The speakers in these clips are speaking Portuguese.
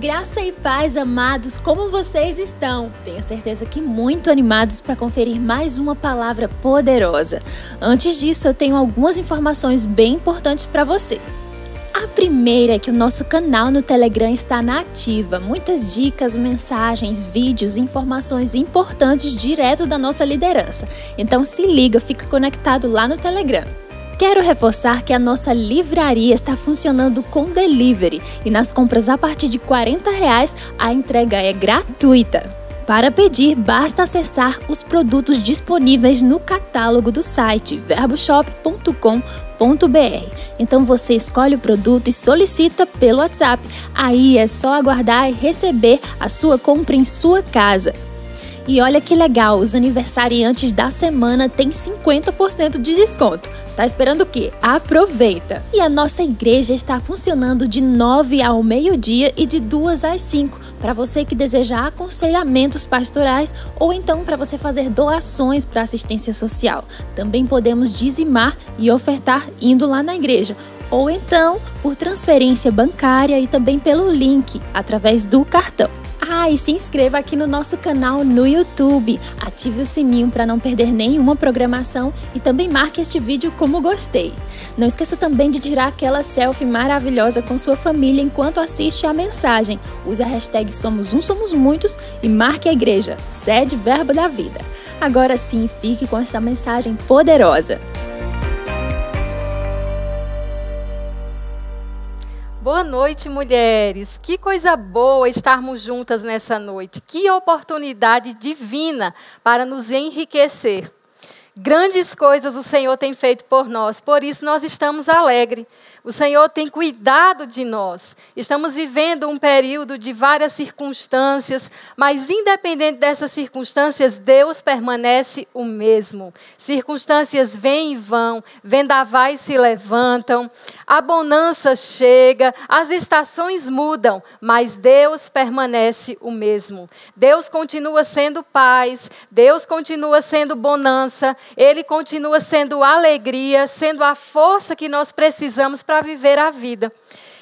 Graça e paz, amados, como vocês estão? Tenho certeza que muito animados para conferir mais uma palavra poderosa. Antes disso, eu tenho algumas informações bem importantes para você. A primeira é que o nosso canal no Telegram está na ativa. Muitas dicas, mensagens, vídeos, informações importantes direto da nossa liderança. Então se liga, fica conectado lá no Telegram. Quero reforçar que a nossa livraria está funcionando com delivery e nas compras a partir de R$40 a entrega é gratuita. Para pedir, basta acessar os produtos disponíveis no catálogo do site verboshop.com.br. Então você escolhe o produto e solicita pelo WhatsApp. Aí é só aguardar e receber a sua compra em sua casa. E olha que legal, os aniversariantes da semana têm 50% de desconto. Tá esperando o quê? Aproveita! E a nossa igreja está funcionando de 9 ao meio-dia e de 2 às 5, para você que deseja aconselhamentos pastorais ou então para você fazer doações para assistência social. Também podemos dizimar e ofertar indo lá na igreja, ou então por transferência bancária e também pelo link, através do cartão. E se inscreva aqui no nosso canal no YouTube, ative o sininho para não perder nenhuma programação e também marque este vídeo como gostei. Não esqueça também de tirar aquela selfie maravilhosa com sua família enquanto assiste a mensagem. Use a hashtag Somos Um, Somos Muitos e marque a igreja, sede Verbo da Vida. Agora sim, fique com essa mensagem poderosa. Boa noite, mulheres. Que coisa boa estarmos juntas nessa noite. Que oportunidade divina para nos enriquecer. Grandes coisas o Senhor tem feito por nós, por isso nós estamos alegres. O Senhor tem cuidado de nós. Estamos vivendo um período de várias circunstâncias, mas independente dessas circunstâncias, Deus permanece o mesmo. Circunstâncias vêm e vão, vendavais se levantam, a bonança chega, as estações mudam, mas Deus permanece o mesmo. Deus continua sendo paz, Deus continua sendo bonança, Ele continua sendo alegria, sendo a força que nós precisamos para viver a vida.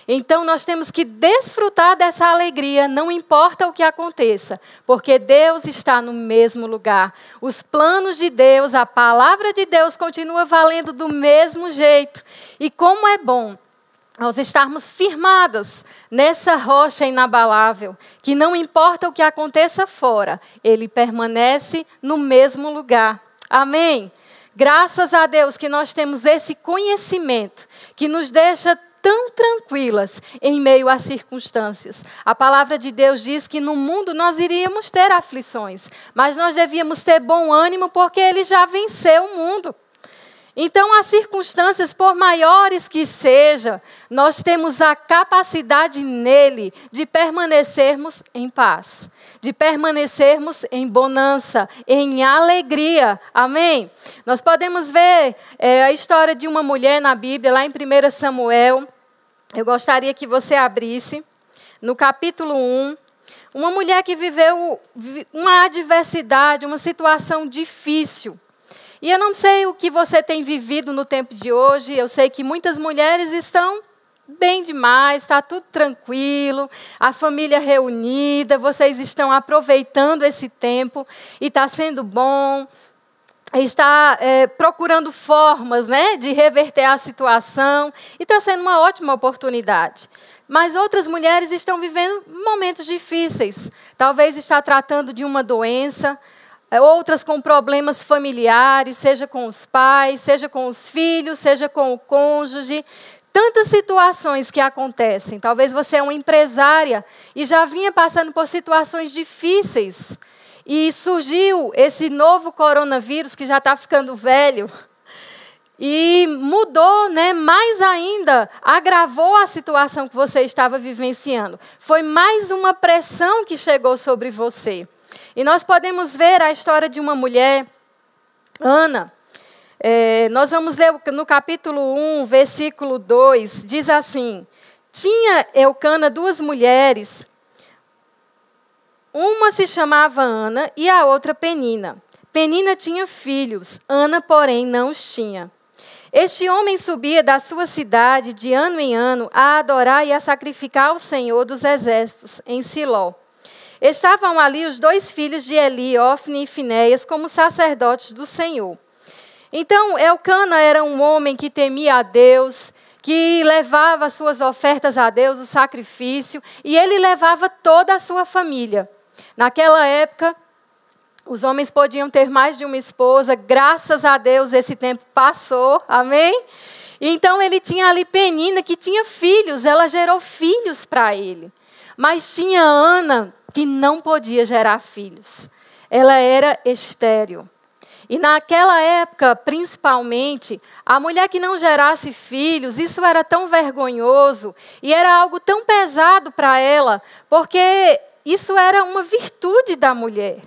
Então nós temos que desfrutar dessa alegria, não importa o que aconteça, porque Deus está no mesmo lugar. Os planos de Deus, a palavra de Deus continua valendo do mesmo jeito. E como é bom nós estarmos firmados nessa rocha inabalável, que não importa o que aconteça fora, Ele permanece no mesmo lugar. Amém? Graças a Deus que nós temos esse conhecimento que nos deixa tão tranquilas em meio às circunstâncias. A palavra de Deus diz que no mundo nós iríamos ter aflições, mas nós devíamos ter bom ânimo porque Ele já venceu o mundo. Então, as circunstâncias, por maiores que sejam, nós temos a capacidade nele de permanecermos em paz, de permanecermos em bonança, em alegria. Amém? Nós podemos ver a história de uma mulher na Bíblia, lá em 1 Samuel. Eu gostaria que você abrisse, no capítulo 1. Uma mulher que viveu uma adversidade, uma situação difícil. E eu não sei o que você tem vivido no tempo de hoje, eu sei que muitas mulheres estão bem demais, está tudo tranquilo, a família reunida, vocês estão aproveitando esse tempo e está sendo bom, está procurando formas, né, de reverter a situação e está sendo uma ótima oportunidade. Mas outras mulheres estão vivendo momentos difíceis, talvez está tratando de uma doença, outras com problemas familiares, seja com os pais, seja com os filhos, seja com o cônjuge. Tantas situações que acontecem. Talvez você é uma empresária e já vinha passando por situações difíceis. E surgiu esse novo coronavírus, que já está ficando velho. E mudou, né, mais ainda, agravou a situação que você estava vivenciando. Foi mais uma pressão que chegou sobre você. E nós podemos ver a história de uma mulher, Ana. Nós vamos ler no capítulo 1, versículo 2, diz assim: tinha Eucana duas mulheres, uma se chamava Ana e a outra Penina. Penina tinha filhos, Ana, porém, não os tinha. Este homem subia da sua cidade de ano em ano a adorar e a sacrificar ao Senhor dos Exércitos, em Siló. Estavam ali os 2 filhos de Eli, Ofni e Finéias, como sacerdotes do Senhor. Então, Elcana era um homem que temia a Deus, que levava as suas ofertas a Deus, o sacrifício, e ele levava toda a sua família. Naquela época, os homens podiam ter mais de uma esposa, graças a Deus esse tempo passou, amém? Então ele tinha ali Penina, que tinha filhos, ela gerou filhos para ele. Mas tinha Ana, que não podia gerar filhos. Ela era estéril. E naquela época, principalmente, a mulher que não gerasse filhos, isso era tão vergonhoso e era algo tão pesado para ela, porque isso era uma virtude da mulher.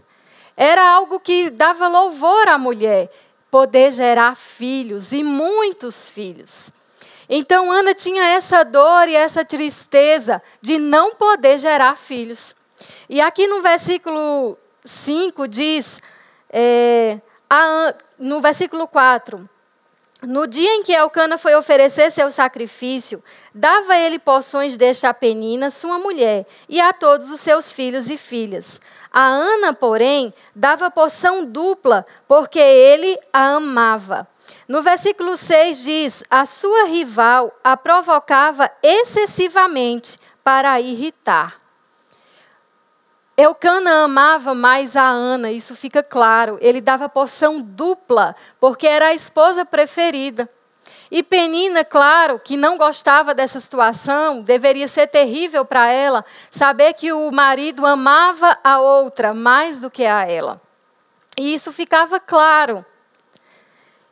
Era algo que dava louvor à mulher, poder gerar filhos, e muitos filhos. Então, Ana tinha essa dor e essa tristeza de não poder gerar filhos. E aqui no versículo 5 diz, no versículo 4, no dia em que Elcana foi oferecer seu sacrifício, dava ele porções desta a Penina, sua mulher, e a todos os seus filhos e filhas. A Ana, porém, dava porção dupla, porque ele a amava. No versículo 6 diz, a sua rival a provocava excessivamente para a irritar. Elcana amava mais a Ana, isso fica claro. Ele dava porção dupla, porque era a esposa preferida. E Penina, claro, que não gostava dessa situação, deveria ser terrível para ela, saber que o marido amava a outra mais do que a ela. E isso ficava claro.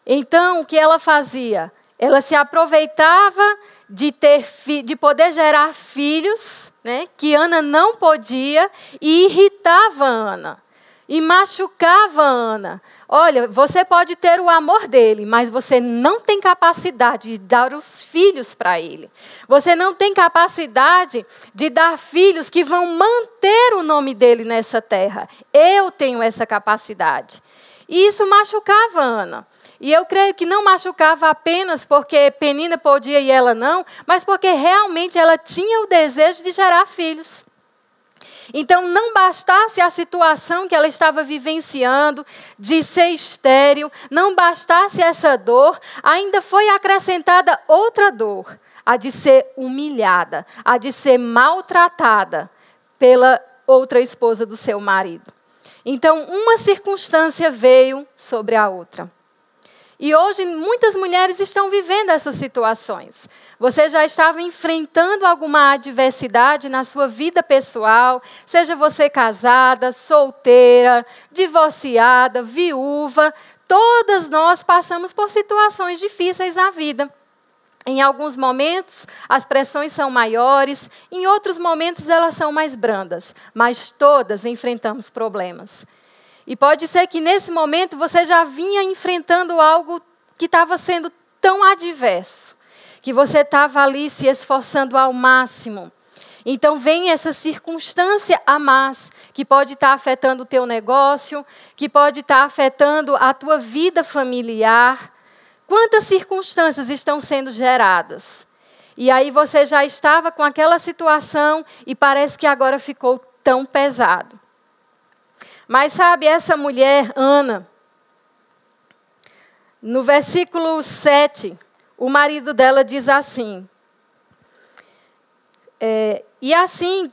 Então, o que ela fazia? Ela se aproveitava de poder gerar filhos, né, que Ana não podia, e irritava Ana, e machucava Ana. Olha, você pode ter o amor dele, mas você não tem capacidade de dar os filhos para ele. Você não tem capacidade de dar filhos que vão manter o nome dele nessa terra. Eu tenho essa capacidade. E isso machucava Ana. E eu creio que não machucava apenas porque Penina podia e ela não, mas porque realmente ela tinha o desejo de gerar filhos. Então, não bastasse a situação que ela estava vivenciando, de ser estéril, não bastasse essa dor, ainda foi acrescentada outra dor, a de ser humilhada, a de ser maltratada pela outra esposa do seu marido. Então, uma circunstância veio sobre a outra. E hoje, muitas mulheres estão vivendo essas situações. Você já estava enfrentando alguma adversidade na sua vida pessoal, seja você casada, solteira, divorciada, viúva. Todas nós passamos por situações difíceis na vida. Em alguns momentos, as pressões são maiores, em outros momentos, elas são mais brandas. Mas todas enfrentamos problemas. E pode ser que nesse momento você já vinha enfrentando algo que estava sendo tão adverso, que você estava ali se esforçando ao máximo. Então vem essa circunstância a mais, que pode estar afetando o teu negócio, que pode estar afetando a tua vida familiar. Quantas circunstâncias estão sendo geradas? E aí você já estava com aquela situação e parece que agora ficou tão pesado. Mas sabe, essa mulher, Ana, no versículo 7, o marido dela diz assim, e assim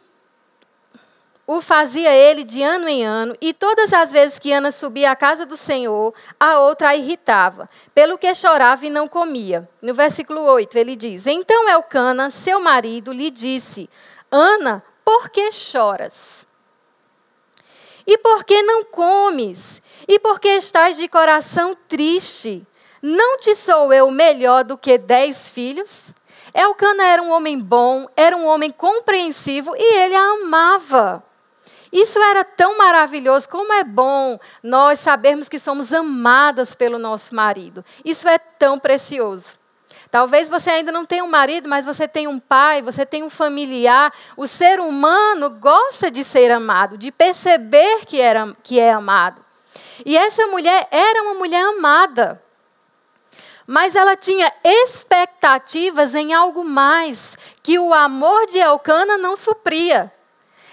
o fazia ele de ano em ano, e todas as vezes que Ana subia à casa do Senhor, a outra a irritava, pelo que chorava e não comia. No versículo 8, ele diz, então Elcana, seu marido, lhe disse, Ana, por que choras? E por que não comes? E por que estás de coração triste? Não te sou eu melhor do que 10 filhos? Elcana era um homem bom, era um homem compreensivo e ele a amava. Isso era tão maravilhoso, como é bom nós sabermos que somos amadas pelo nosso marido. Isso é tão precioso. Talvez você ainda não tenha um marido, mas você tem um pai, você tem um familiar. O ser humano gosta de ser amado, de perceber que é amado. E essa mulher era uma mulher amada. Mas ela tinha expectativas em algo mais que o amor de Elcana não supria.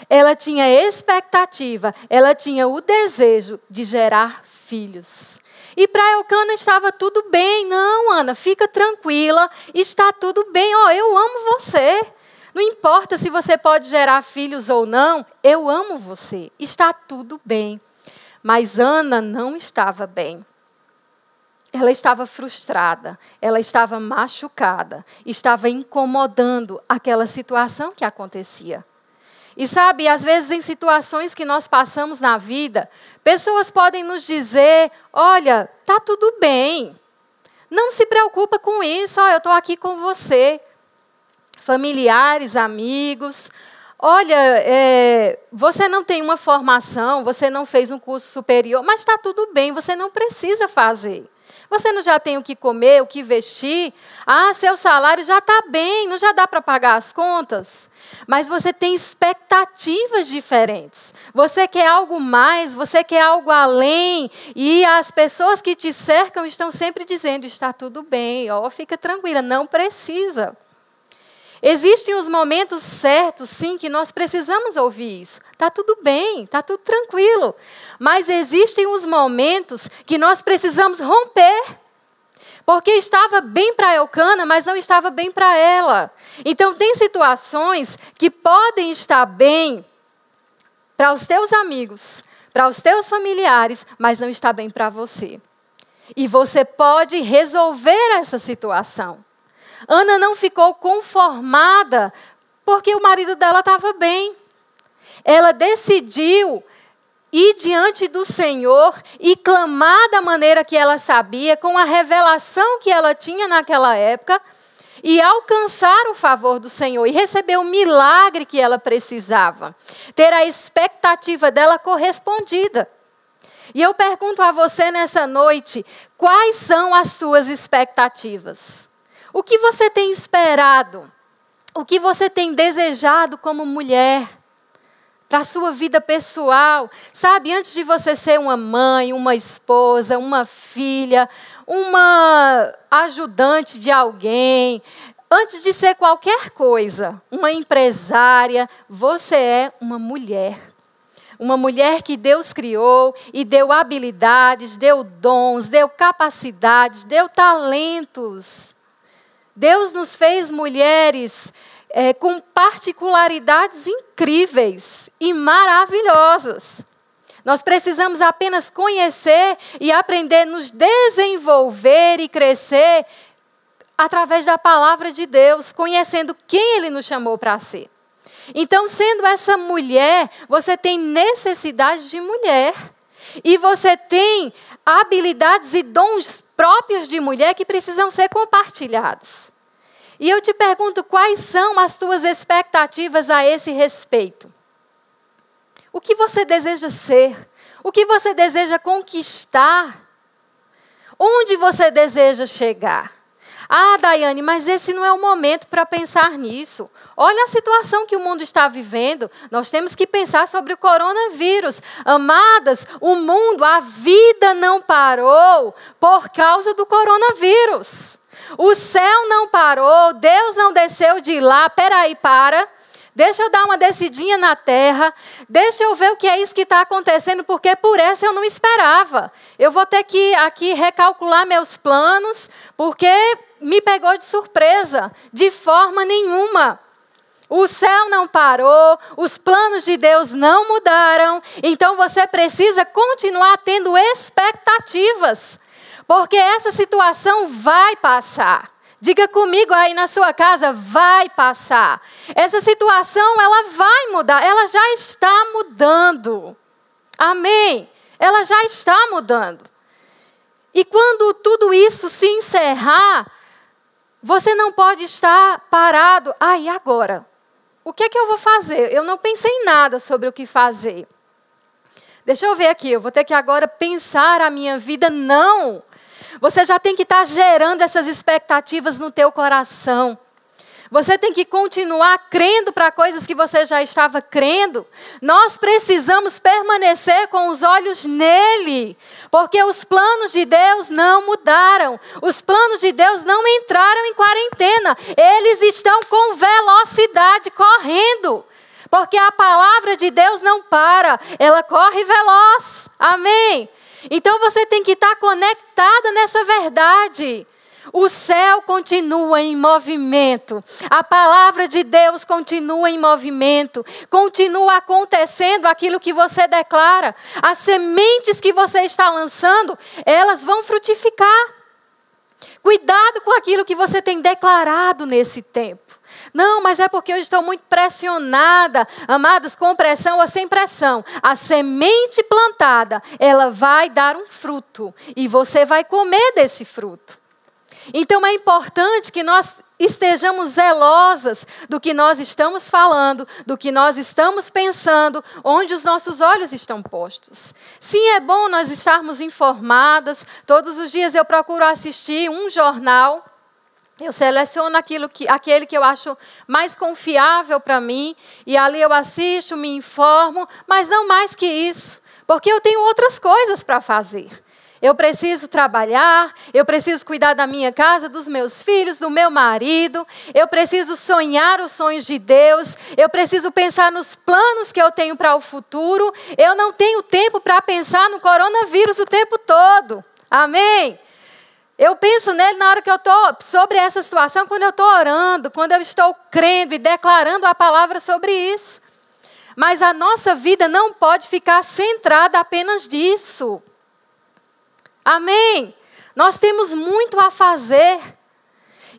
Ela tinha expectativa, ela tinha o desejo de gerar filhos. E para Elcana estava tudo bem. Não, Ana, fica tranquila, está tudo bem. Eu amo você. Não importa se você pode gerar filhos ou não, eu amo você. Está tudo bem. Mas Ana não estava bem. Ela estava frustrada, ela estava machucada, estava incomodando aquela situação que acontecia. E sabe, às vezes em situações que nós passamos na vida, pessoas podem nos dizer, olha, está tudo bem, não se preocupa com isso, eu estou aqui com você. Familiares, amigos, olha, você não tem uma formação, você não fez um curso superior, mas está tudo bem, você não precisa fazer. Você não já tem o que comer, o que vestir? Seu salário já está bem, não já dá para pagar as contas? Mas você tem expectativas diferentes. Você quer algo mais, você quer algo além. E as pessoas que te cercam estão sempre dizendo, está tudo bem, fica tranquila, não precisa. Existem os momentos certos, sim, que nós precisamos ouvir isso. Está tudo bem, está tudo tranquilo. Mas existem os momentos que nós precisamos romper. Porque estava bem para Elcana, mas não estava bem para ela. Então, tem situações que podem estar bem para os teus amigos, para os teus familiares, mas não está bem para você. E você pode resolver essa situação. Ana não ficou conformada porque o marido dela estava bem. Ela decidiu ir diante do Senhor e clamar da maneira que ela sabia, com a revelação que ela tinha naquela época, e alcançar o favor do Senhor e receber o milagre que ela precisava. Ter a expectativa dela correspondida. E eu pergunto a você nessa noite, quais são as suas expectativas? O que você tem esperado? O que você tem desejado como mulher? Para a sua vida pessoal. Sabe, antes de você ser uma mãe, uma esposa, uma filha, uma ajudante de alguém, antes de ser qualquer coisa, uma empresária, você é uma mulher. Uma mulher que Deus criou e deu habilidades, deu dons, deu capacidades, deu talentos. Deus nos fez mulheres com particularidades incríveis e maravilhosas. Nós precisamos apenas conhecer e aprender a nos desenvolver e crescer através da palavra de Deus, conhecendo quem Ele nos chamou para ser. Então, sendo essa mulher, você tem necessidade de mulher. E você tem habilidades e dons próprios de mulher que precisam ser compartilhados. E eu te pergunto, quais são as tuas expectativas a esse respeito? O que você deseja ser? O que você deseja conquistar? Onde você deseja chegar? Daiane, mas esse não é o momento para pensar nisso. Olha a situação que o mundo está vivendo. Nós temos que pensar sobre o coronavírus. Amadas, o mundo, a vida não parou por causa do coronavírus. O céu não parou, Deus não desceu de lá. Deixa eu dar uma descidinha na terra, deixa eu ver o que é isso que está acontecendo, porque por essa eu não esperava. Eu vou ter que aqui recalcular meus planos, porque me pegou de surpresa, de forma nenhuma. O céu não parou, os planos de Deus não mudaram, então você precisa continuar tendo expectativas, porque essa situação vai passar. Diga comigo aí na sua casa, vai passar. Essa situação, ela vai mudar, ela já está mudando. Amém? Ela já está mudando. E quando tudo isso se encerrar, você não pode estar parado. E agora? O que é que eu vou fazer? Eu não pensei em nada sobre o que fazer. Deixa eu ver aqui, eu vou ter que agora pensar a minha vida. Não! Você já tem que estar gerando essas expectativas no teu coração. Você tem que continuar crendo para coisas que você já estava crendo. Nós precisamos permanecer com os olhos nele, porque os planos de Deus não mudaram. Os planos de Deus não entraram em quarentena. Eles estão com velocidade, correndo. Porque a palavra de Deus não para, ela corre veloz. Amém? Então você tem que estar conectada nessa verdade. O céu continua em movimento. A palavra de Deus continua em movimento. Continua acontecendo aquilo que você declara. As sementes que você está lançando, elas vão frutificar. Cuidado com aquilo que você tem declarado nesse tempo. Não, mas é porque eu estou muito pressionada. Amados, com pressão ou sem pressão, a semente plantada, ela vai dar um fruto. E você vai comer desse fruto. Então é importante que nós estejamos zelosas do que nós estamos falando, do que nós estamos pensando, onde os nossos olhos estão postos. Sim, é bom nós estarmos informadas. Todos os dias eu procuro assistir um jornal. Eu seleciono aquele que eu acho mais confiável para mim, e ali eu assisto, me informo, mas não mais que isso, porque eu tenho outras coisas para fazer. Eu preciso trabalhar, eu preciso cuidar da minha casa, dos meus filhos, do meu marido. Eu preciso sonhar os sonhos de Deus. Eu preciso pensar nos planos que eu tenho para o futuro. Eu não tenho tempo para pensar no coronavírus o tempo todo. Amém? Eu penso nele na hora que eu estou, sobre essa situação, quando eu estou orando, quando eu estou crendo e declarando a palavra sobre isso. Mas a nossa vida não pode ficar centrada apenas nisso. Amém? Nós temos muito a fazer.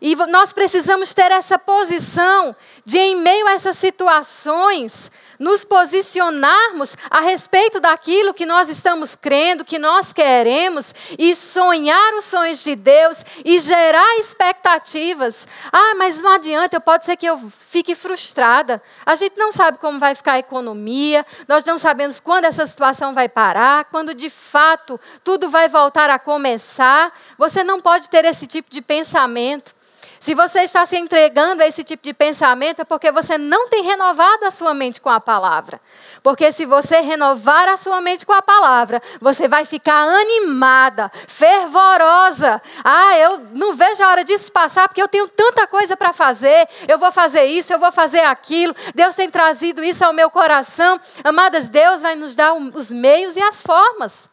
E nós precisamos ter essa posição de, em meio a essas situações, nos posicionarmos a respeito daquilo que nós estamos crendo, que nós queremos, e sonhar os sonhos de Deus e gerar expectativas. Ah, mas não adianta, pode ser que eu fique frustrada. A gente não sabe como vai ficar a economia, nós não sabemos quando essa situação vai parar, quando de fato tudo vai voltar a começar. Você não pode ter esse tipo de pensamento. Se você está se entregando a esse tipo de pensamento, é porque você não tem renovado a sua mente com a palavra. Porque se você renovar a sua mente com a palavra, você vai ficar animada, fervorosa. Ah, eu não vejo a hora disso passar, porque eu tenho tanta coisa para fazer. Eu vou fazer isso, eu vou fazer aquilo. Deus tem trazido isso ao meu coração. Amadas, Deus vai nos dar os meios e as formas.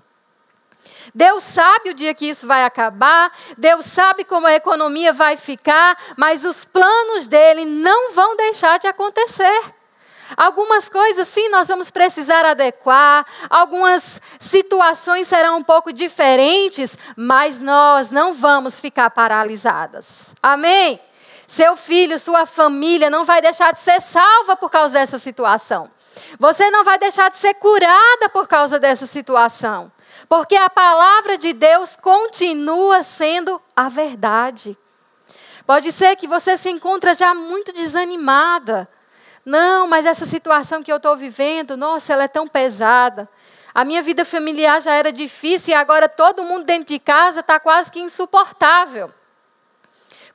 Deus sabe o dia que isso vai acabar, Deus sabe como a economia vai ficar, mas os planos dele não vão deixar de acontecer. Algumas coisas, sim, nós vamos precisar adequar, algumas situações serão um pouco diferentes, mas nós não vamos ficar paralisadas. Amém? Seu filho, sua família não vai deixar de ser salva por causa dessa situação. Você não vai deixar de ser curada por causa dessa situação. Porque a palavra de Deus continua sendo a verdade. Pode ser que você se encontre já muito desanimada. Não, mas essa situação que eu estou vivendo, nossa, ela é tão pesada. A minha vida familiar já era difícil e agora todo mundo dentro de casa está quase que insuportável.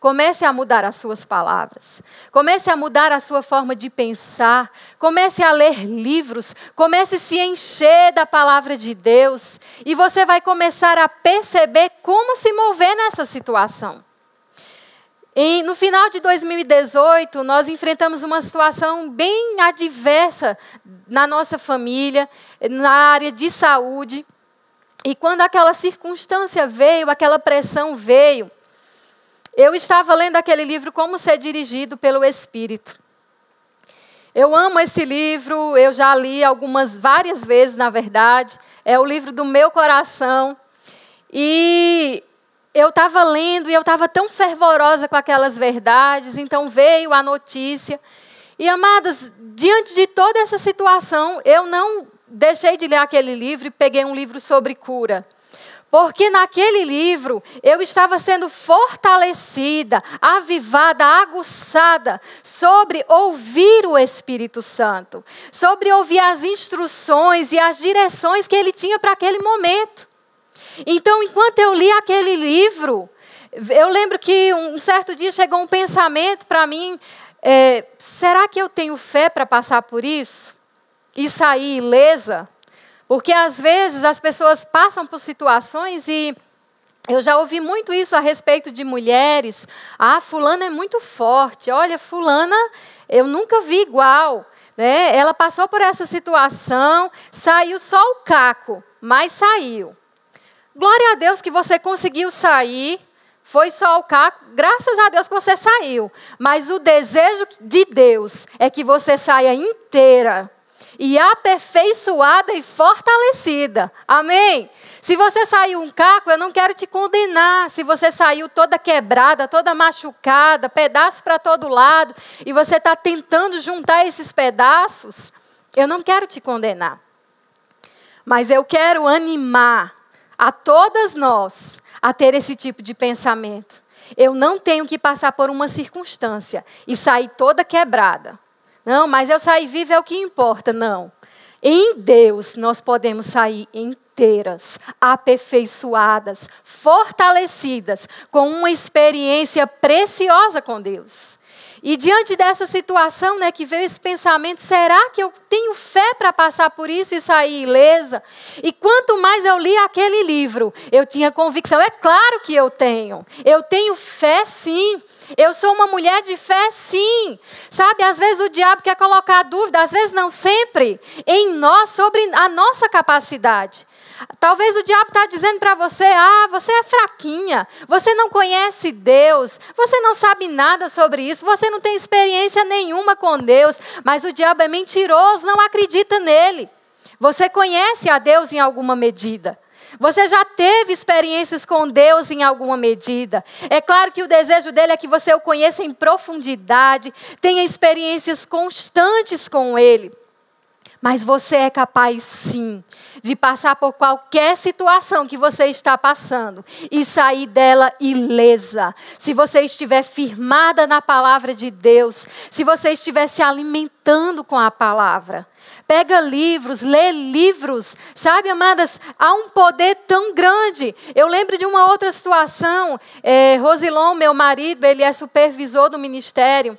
Comece a mudar as suas palavras. Comece a mudar a sua forma de pensar. Comece a ler livros. Comece a se encher da palavra de Deus. E você vai começar a perceber como se mover nessa situação. No final de 2018, nós enfrentamos uma situação bem adversa na nossa família, na área de saúde. E quando aquela circunstância veio, aquela pressão veio, eu estava lendo aquele livro, Como Ser Dirigido pelo Espírito. Eu amo esse livro, eu já li várias vezes, na verdade. É o livro do meu coração. E eu estava lendo e eu estava tão fervorosa com aquelas verdades. Então veio a notícia. E, amadas, diante de toda essa situação, eu não deixei de ler aquele livro e peguei um livro sobre cura. Porque naquele livro eu estava sendo fortalecida, avivada, aguçada sobre ouvir o Espírito Santo, sobre ouvir as instruções e as direções que ele tinha para aquele momento. Então, enquanto eu li aquele livro, Eu lembro que um certo dia chegou um pensamento para mim, será que eu tenho fé para passar por isso? E sair ilesa? Porque às vezes as pessoas passam por situações e eu já ouvi muito isso a respeito de mulheres. Ah, fulana é muito forte. Olha, fulana, eu nunca vi igual. Né? Ela passou por essa situação, saiu só o caco, mas saiu. Glória a Deus que você conseguiu sair. Foi só o caco, graças a Deus que você saiu. Mas o desejo de Deus é que você saia inteira e aperfeiçoada e fortalecida. Amém? Se você saiu um caco, eu não quero te condenar. Se você saiu toda quebrada, toda machucada, pedaço para todo lado, e você está tentando juntar esses pedaços, eu não quero te condenar. Mas eu quero animar a todas nós a ter esse tipo de pensamento. Eu não tenho que passar por uma circunstância e sair toda quebrada. Não, mas eu sair viva é o que importa. Não. Em Deus nós podemos sair inteiras, aperfeiçoadas, fortalecidas, com uma experiência preciosa com Deus. E diante dessa situação, né, que veio esse pensamento, será que eu tenho fé para passar por isso e sair ilesa? E quanto mais eu li aquele livro, eu tinha convicção. É claro que eu tenho. Eu tenho fé, sim. Eu sou uma mulher de fé, sim. Sabe, às vezes o diabo quer colocar dúvida, às vezes não sempre, em nós, sobre a nossa capacidade. Talvez o diabo está dizendo para você, você é fraquinha, você não conhece Deus, você não sabe nada sobre isso, você não tem experiência nenhuma com Deus, mas o diabo é mentiroso, não acredita nele. Você conhece a Deus em alguma medida. Você já teve experiências com Deus em alguma medida. É claro que o desejo dele é que você o conheça em profundidade, tenha experiências constantes com ele. Mas você é capaz, sim, de passar por qualquer situação que você está passando e sair dela ilesa. Se você estiver firmada na palavra de Deus, se você estiver se alimentando com a palavra. Pega livros, lê livros. Sabe, amadas, há um poder tão grande. Eu lembro de uma outra situação. Rosilon, meu marido, ele é supervisor do ministério.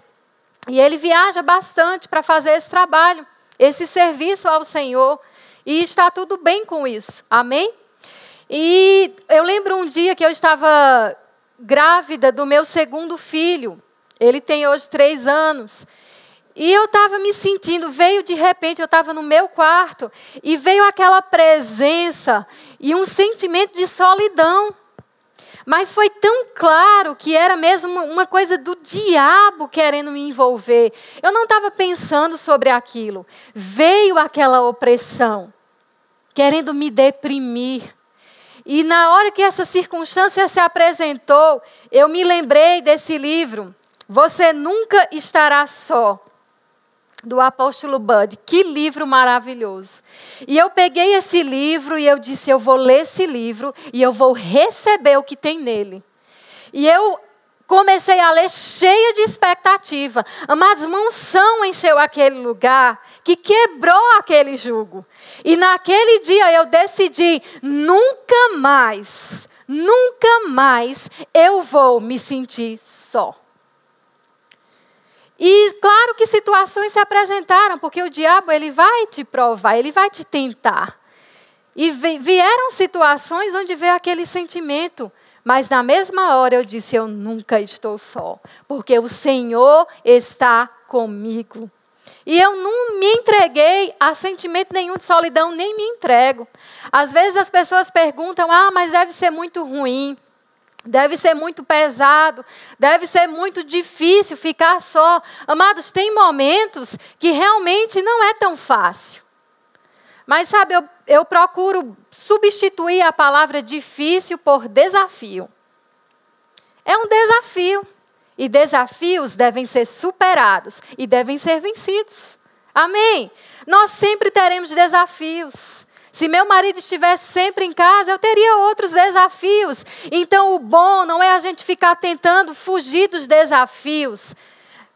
E ele viaja bastante para fazer esse trabalho. Esse serviço ao Senhor, e está tudo bem com isso, amém? E eu lembro um dia que eu estava grávida do meu segundo filho, ele tem hoje 3 anos, e eu estava me sentindo, veio de repente, eu estava no meu quarto, e veio aquela presença, e um sentimento de solidão. Mas foi tão claro que era mesmo uma coisa do diabo querendo me envolver. Eu não estava pensando sobre aquilo. Veio aquela opressão, querendo me deprimir. E na hora que essa circunstância se apresentou, eu me lembrei desse livro, Você Nunca Estará Só, do apóstolo Bud. Que livro maravilhoso. E eu peguei esse livro e eu disse, eu vou ler esse livro e eu vou receber o que tem nele. E eu comecei a ler cheia de expectativa. Amados, uma unção encheu aquele lugar que quebrou aquele jugo. E naquele dia eu decidi, nunca mais eu vou me sentir só. E claro que situações se apresentaram, porque o diabo ele vai te provar, ele vai te tentar. E vieram situações onde veio aquele sentimento, mas na mesma hora eu disse, eu nunca estou só, porque o Senhor está comigo. E eu não me entreguei a sentimento nenhum de solidão, nem me entrego. Às vezes as pessoas perguntam, mas deve ser muito ruim. Deve ser muito pesado, deve ser muito difícil ficar só. Amados, tem momentos que realmente não é tão fácil. Mas sabe, eu procuro substituir a palavra difícil por desafio. É um desafio. E desafios devem ser superados e devem ser vencidos. Amém? Nós sempre teremos desafios. Se meu marido estivesse sempre em casa, eu teria outros desafios. Então, o bom não é a gente ficar tentando fugir dos desafios.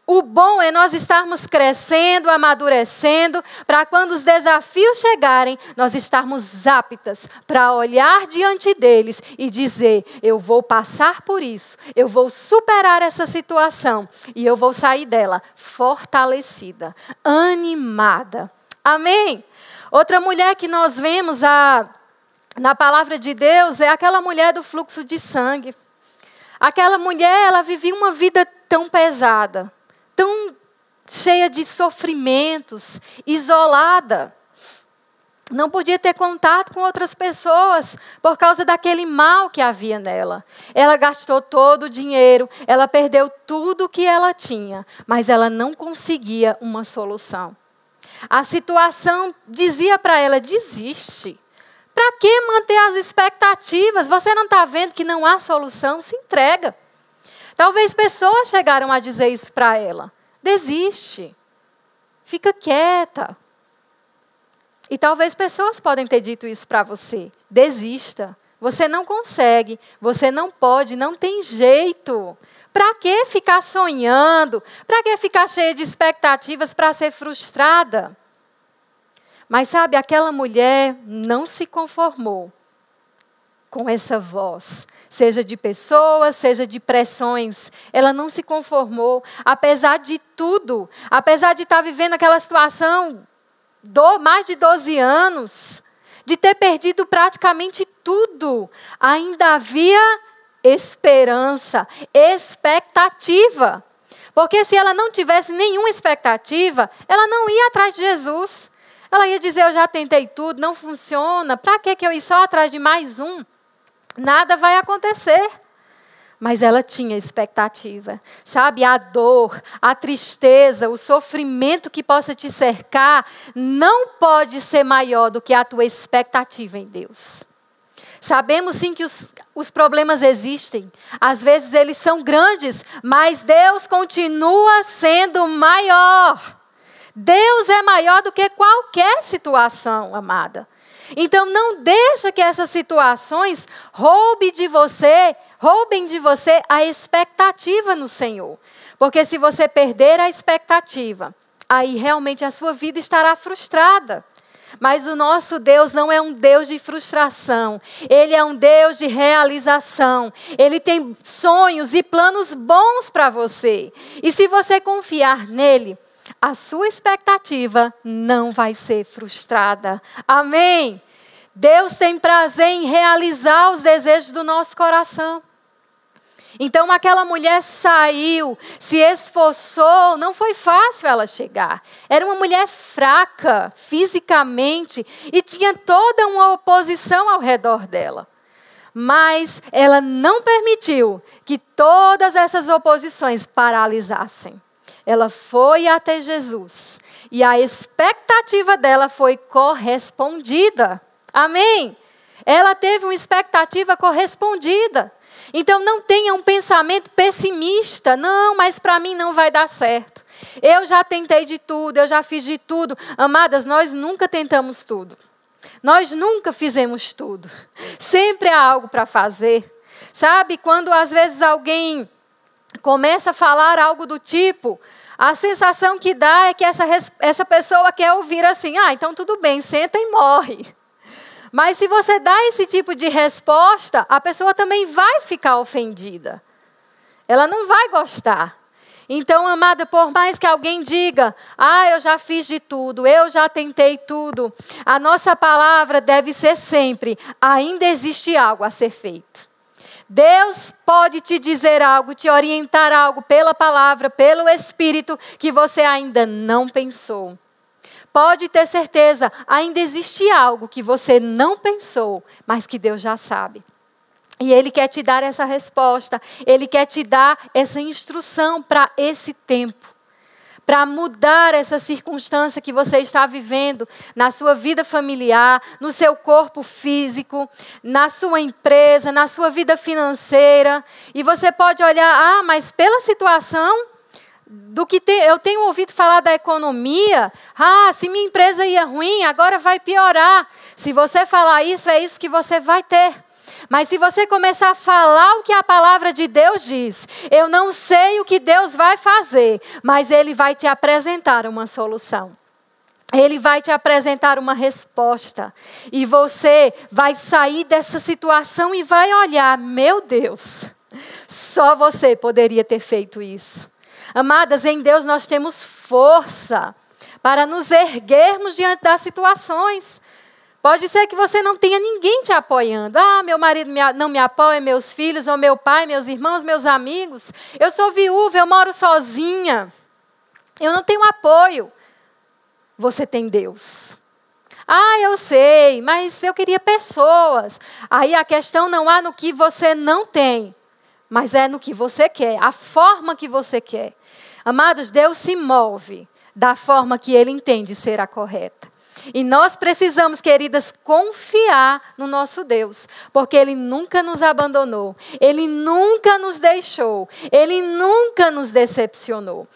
O bom é nós estarmos crescendo, amadurecendo, para quando os desafios chegarem, nós estarmos aptas para olhar diante deles e dizer: eu vou passar por isso, eu vou superar essa situação e eu vou sair dela fortalecida, animada. Amém? Outra mulher que nós vemos na palavra de Deus é aquela mulher do fluxo de sangue. Aquela mulher, ela vivia uma vida tão pesada, tão cheia de sofrimentos, isolada. Não podia ter contato com outras pessoas por causa daquele mal que havia nela. Ela gastou todo o dinheiro, ela perdeu tudo o que ela tinha, mas ela não conseguia uma solução. A situação dizia para ela: desiste. Para que manter as expectativas? Você não está vendo que não há solução? Se entrega. Talvez pessoas chegaram a dizer isso para ela. Desiste. Fica quieta. E talvez pessoas podem ter dito isso para você. Desista. Você não consegue. Você não pode. Não tem jeito. Para que ficar sonhando? Para que ficar cheia de expectativas para ser frustrada? Mas sabe, aquela mulher não se conformou com essa voz, seja de pessoas, seja de pressões. Ela não se conformou, apesar de tudo, apesar de estar vivendo aquela situação mais de 12 anos, de ter perdido praticamente tudo, ainda havia esperança, expectativa. Porque se ela não tivesse nenhuma expectativa, ela não ia atrás de Jesus. Ela ia dizer: eu já tentei tudo, não funciona, para que eu ir só atrás de mais um? Nada vai acontecer. Mas ela tinha expectativa. Sabe, a dor, a tristeza, o sofrimento que possa te cercar, não pode ser maior do que a tua expectativa em Deus. Sabemos sim que os problemas existem. Às vezes eles são grandes, mas Deus continua sendo maior. Deus é maior do que qualquer situação, amada. Então não deixa que essas situações roubem de você a expectativa no Senhor. Porque se você perder a expectativa, aí realmente a sua vida estará frustrada. Mas o nosso Deus não é um Deus de frustração. Ele é um Deus de realização. Ele tem sonhos e planos bons para você. E se você confiar nele, a sua expectativa não vai ser frustrada. Amém? Deus tem prazer em realizar os desejos do nosso coração. Então aquela mulher saiu, se esforçou, não foi fácil ela chegar. Era uma mulher fraca fisicamente e tinha toda uma oposição ao redor dela. Mas ela não permitiu que todas essas oposições paralisassem. Ela foi até Jesus e a expectativa dela foi correspondida. Amém? Ela teve uma expectativa correspondida. Então não tenha um pensamento pessimista. Não, mas para mim não vai dar certo. Eu já tentei de tudo, eu já fiz de tudo. Amadas, nós nunca tentamos tudo. Nós nunca fizemos tudo. Sempre há algo para fazer. Sabe, quando às vezes alguém começa a falar algo do tipo, a sensação que dá é que essa pessoa quer ouvir assim: então tudo bem, senta e morre. Mas se você dá esse tipo de resposta, a pessoa também vai ficar ofendida. Ela não vai gostar. Então, amada, por mais que alguém diga: eu já fiz de tudo, eu já tentei tudo, a nossa palavra deve ser sempre: ainda existe algo a ser feito. Deus pode te dizer algo, te orientar algo pela palavra, pelo Espírito, que você ainda não pensou. Pode ter certeza, ainda existe algo que você não pensou, mas que Deus já sabe. E Ele quer te dar essa resposta, Ele quer te dar essa instrução para esse tempo. Para mudar essa circunstância que você está vivendo na sua vida familiar, no seu corpo físico, na sua empresa, na sua vida financeira. E você pode olhar: mas pela situação do que eu tenho ouvido falar da economia, se minha empresa ia ruim, agora vai piorar. Se você falar isso, é isso que você vai ter. Mas se você começar a falar o que a palavra de Deus diz, eu não sei o que Deus vai fazer, mas Ele vai te apresentar uma solução. Ele vai te apresentar uma resposta. E você vai sair dessa situação e vai olhar, meu Deus, só você poderia ter feito isso. Amadas, em Deus nós temos força para nos erguermos diante das situações. Pode ser que você não tenha ninguém te apoiando. Meu marido não me apoia, meus filhos, ou meu pai, meus irmãos, meus amigos. Eu sou viúva, eu moro sozinha. Eu não tenho apoio. Você tem Deus. Eu sei, mas eu queria pessoas. Aí a questão não há no que você não tem, mas é no que você quer, a forma que você quer. Amados, Deus se move da forma que Ele entende ser a correta. E nós precisamos, queridas, confiar no nosso Deus, porque Ele nunca nos abandonou, Ele nunca nos deixou, Ele nunca nos decepcionou.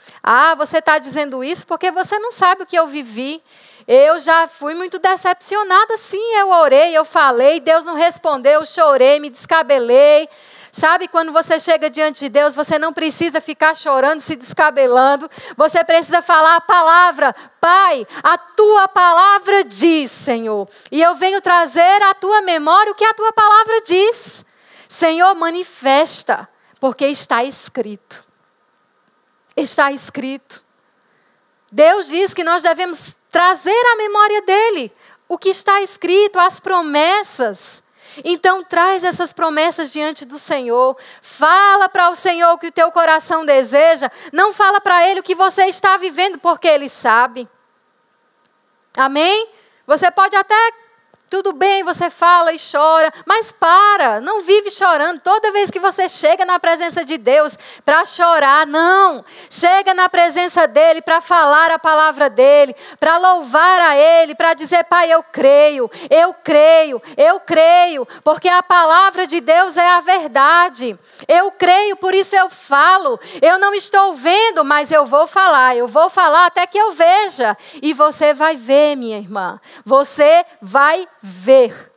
Você está dizendo isso porque você não sabe o que eu vivi. Eu já fui muito decepcionada, sim, eu orei, eu falei, Deus não respondeu, eu chorei, me descabelei. Sabe, quando você chega diante de Deus, você não precisa ficar chorando, se descabelando. Você precisa falar a palavra. Pai, a tua palavra diz, Senhor. E eu venho trazer à tua memória o que a tua palavra diz. Senhor, manifesta, porque está escrito. Está escrito. Deus diz que nós devemos trazer à memória dele o que está escrito, as promessas. Então traz essas promessas diante do Senhor. Fala para o Senhor o que o teu coração deseja. Não fala para Ele o que você está vivendo, porque Ele sabe. Amém? Você pode até, tudo bem, você fala e chora, mas não vive chorando toda vez que você chega na presença de Deus para chorar, não. Chega na presença dEle para falar a palavra dEle, para louvar a Ele, para dizer, Pai, eu creio, porque a palavra de Deus é a verdade. Eu creio, por isso eu falo. Eu não estou vendo, mas eu vou falar até que eu veja. E você vai ver, minha irmã, você vai ver.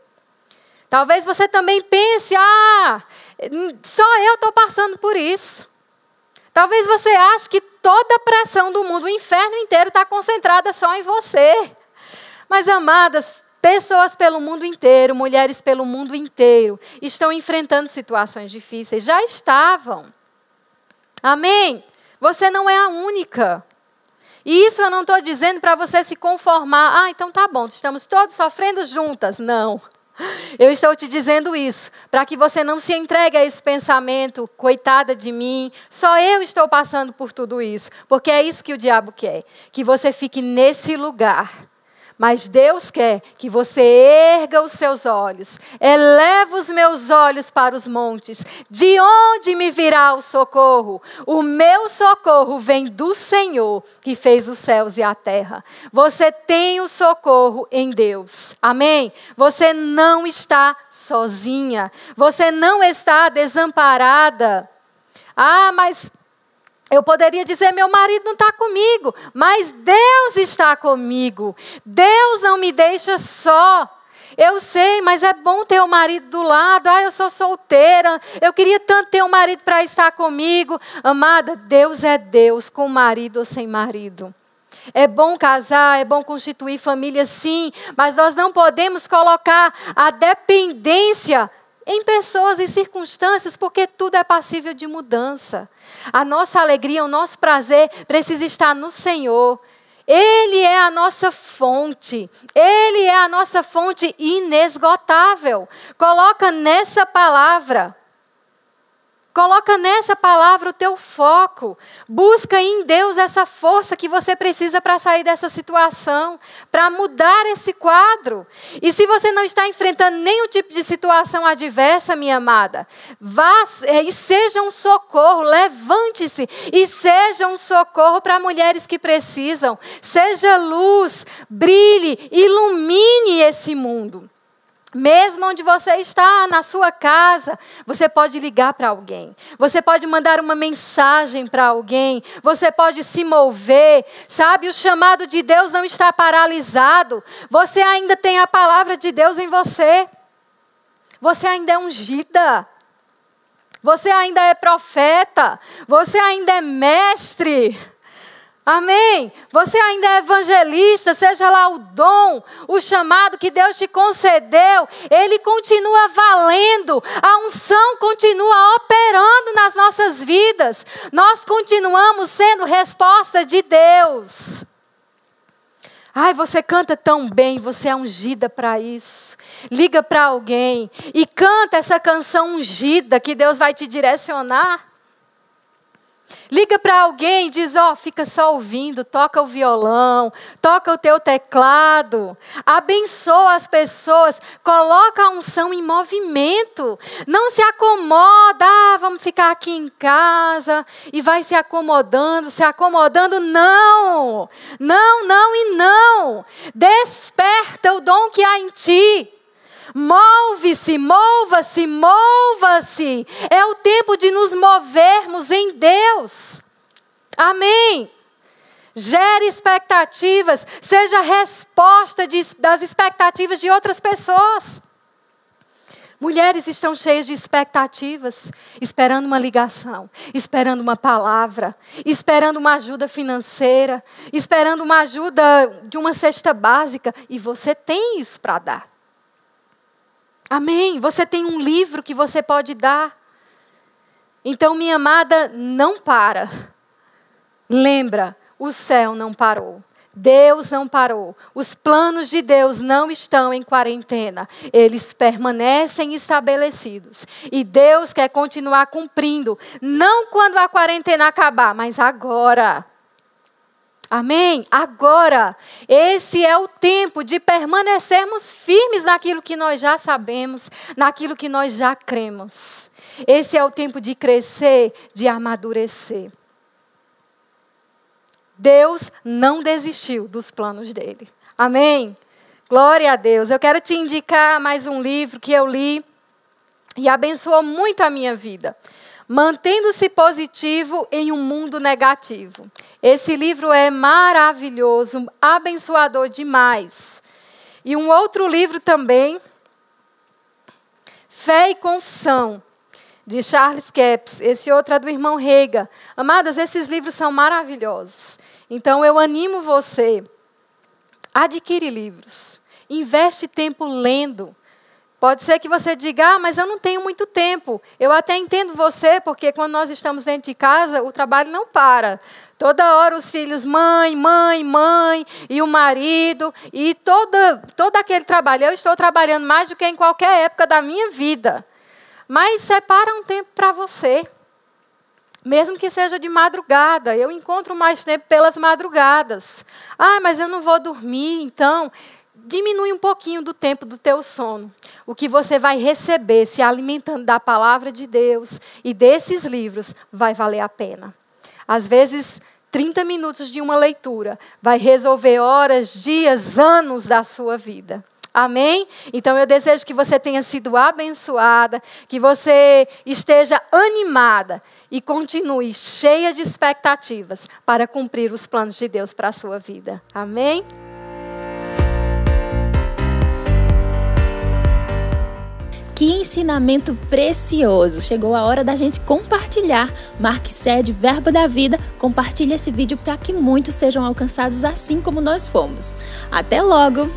Talvez você também pense, só eu estou passando por isso. Talvez você ache que toda a pressão do mundo, o inferno inteiro está concentrada só em você. Mas, amadas, pessoas pelo mundo inteiro, mulheres pelo mundo inteiro, estão enfrentando situações difíceis, já estavam. Amém? Você não é a única. E isso eu não estou dizendo para você se conformar. Então tá bom, estamos todos sofrendo juntas. Não. Eu estou te dizendo isso para que você não se entregue a esse pensamento, coitada de mim, só eu estou passando por tudo isso. Porque é isso que o diabo quer, que você fique nesse lugar. Mas Deus quer que você erga os seus olhos, eleva os meus olhos para os montes. De onde me virá o socorro? O meu socorro vem do Senhor, que fez os céus e a terra. Você tem o socorro em Deus. Amém? Você não está sozinha. Você não está desamparada. Mas eu poderia dizer, meu marido não está comigo, mas Deus está comigo. Deus não me deixa só. Eu sei, mas é bom ter o marido do lado. Eu sou solteira, eu queria tanto ter um marido para estar comigo. Amada, Deus é Deus, com marido ou sem marido. É bom casar, é bom constituir família, sim, mas nós não podemos colocar a dependência em pessoas e circunstâncias, porque tudo é passível de mudança. A nossa alegria, o nosso prazer precisa estar no Senhor. Ele é a nossa fonte. Ele é a nossa fonte inesgotável. Coloca nessa palavra. Coloca nessa palavra o teu foco. Busca em Deus essa força que você precisa para sair dessa situação, para mudar esse quadro. E se você não está enfrentando nenhum tipo de situação adversa, minha amada, vá e seja um socorro, levante-se e seja um socorro para mulheres que precisam. Seja luz, brilhe, ilumine esse mundo. Mesmo onde você está, na sua casa, você pode ligar para alguém. Você pode mandar uma mensagem para alguém. Você pode se mover. Sabe, o chamado de Deus não está paralisado. Você ainda tem a palavra de Deus em você. você ainda é ungida. Você ainda é profeta. Você ainda é mestre. Amém? Você ainda é evangelista, seja lá o dom, o chamado que Deus te concedeu, ele continua valendo, a unção continua operando nas nossas vidas. Nós continuamos sendo resposta de Deus. Ai, você canta tão bem, você é ungida para isso. Liga para alguém e canta essa canção ungida que Deus vai te direcionar. Liga para alguém e diz, fica só ouvindo, toca o violão, toca o teu teclado, abençoa as pessoas, coloca a unção em movimento. Não se acomoda, vamos ficar aqui em casa e vai se acomodando, não. Não e não. Desperta o dom que há em ti. Move-se, mova-se, mova-se. É o tempo de nos movermos em Deus. Amém. Gere expectativas, seja resposta das expectativas de outras pessoas. Mulheres estão cheias de expectativas, esperando uma ligação, esperando uma palavra, esperando uma ajuda financeira, esperando uma ajuda de uma cesta básica. E você tem isso para dar. Amém? Você tem um livro que você pode dar. Então, minha amada, não para. Lembra, o céu não parou. Deus não parou. Os planos de Deus não estão em quarentena. Eles permanecem estabelecidos. E Deus quer continuar cumprindo. Não quando a quarentena acabar, mas agora. Amém? Agora, esse é o tempo de permanecermos firmes naquilo que nós já sabemos, naquilo que nós já cremos. Esse é o tempo de crescer, de amadurecer. Deus não desistiu dos planos dele. Amém? Glória a Deus. Eu quero te indicar mais um livro que eu li e abençoou muito a minha vida. Mantendo-se positivo em um mundo negativo. Esse livro é maravilhoso, abençoador demais. E um outro livro também, Fé e Confissão, de Charles Capps. Esse outro é do irmão Rega. Amadas, esses livros são maravilhosos. Então eu animo você, adquire livros, investe tempo lendo. Pode ser que você diga, mas eu não tenho muito tempo. Eu até entendo você, porque quando nós estamos dentro de casa, o trabalho não para. Toda hora os filhos, mãe, e o marido, e todo aquele trabalho. Eu estou trabalhando mais do que em qualquer época da minha vida. Mas separa um tempo para você. Mesmo que seja de madrugada. Eu encontro mais tempo pelas madrugadas. Mas eu não vou dormir, então... Diminui um pouquinho do tempo do teu sono. O que você vai receber se alimentando da palavra de Deus e desses livros vai valer a pena. Às vezes, 30 minutos de uma leitura vai resolver horas, dias, anos da sua vida. Amém? Então eu desejo que você tenha sido abençoada, que você esteja animada e continue cheia de expectativas para cumprir os planos de Deus para a sua vida. Amém? Que ensinamento precioso! Chegou a hora da gente compartilhar. Marque Sede Verbo da Vida, compartilhe esse vídeo para que muitos sejam alcançados assim como nós fomos. Até logo!